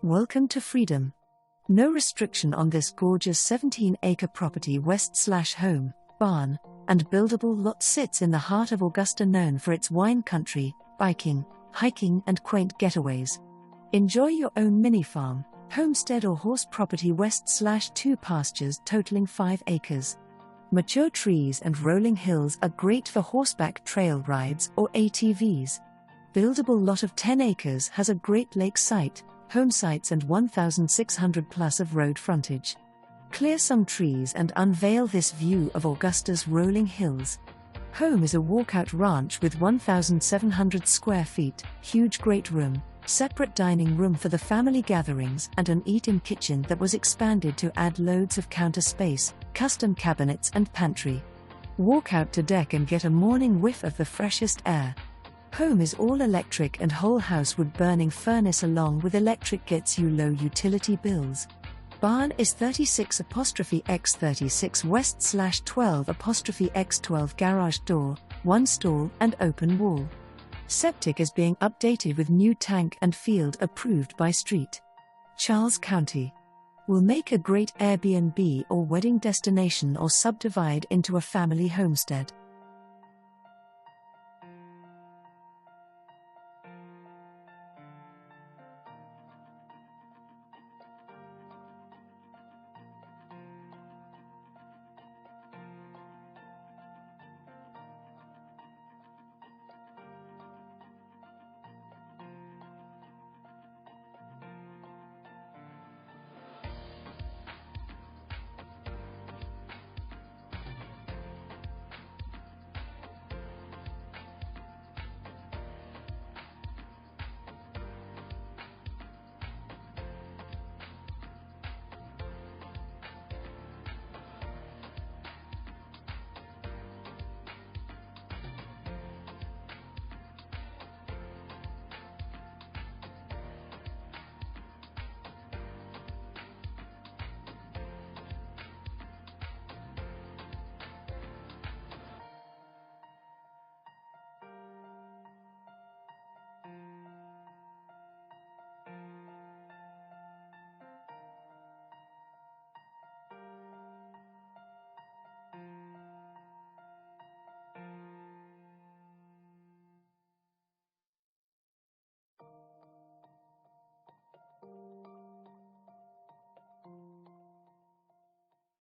Welcome to freedom. No restriction on this gorgeous 17-acre property west/home, barn, and buildable lot sits in the heart of Augusta, known for its wine country, biking, hiking and quaint getaways. Enjoy your own mini farm, homestead or horse property west/2 pastures totaling 5 acres. Mature trees and rolling hills are great for horseback trail rides or ATVs. Buildable lot of 10 acres has a Great Lakes site, homesites and 1,600 plus of road frontage. Clear some trees and unveil this view of Augusta's rolling hills. Home is a walkout ranch with 1,700 square feet, huge great room, separate dining room for the family gatherings and an eat-in kitchen that was expanded to add loads of counter space, custom cabinets and pantry. Walk out to deck and get a morning whiff of the freshest air. Home is all electric and whole house wood burning furnace along with electric gets you low utility bills. Barn is 36'x36 west/12'x12 garage door, 1 stall and open wall. Septic is being updated with new tank and field approved by Satin Charles County. Will make a great Air Bnb or wedding destination or subdivide into a family homestead.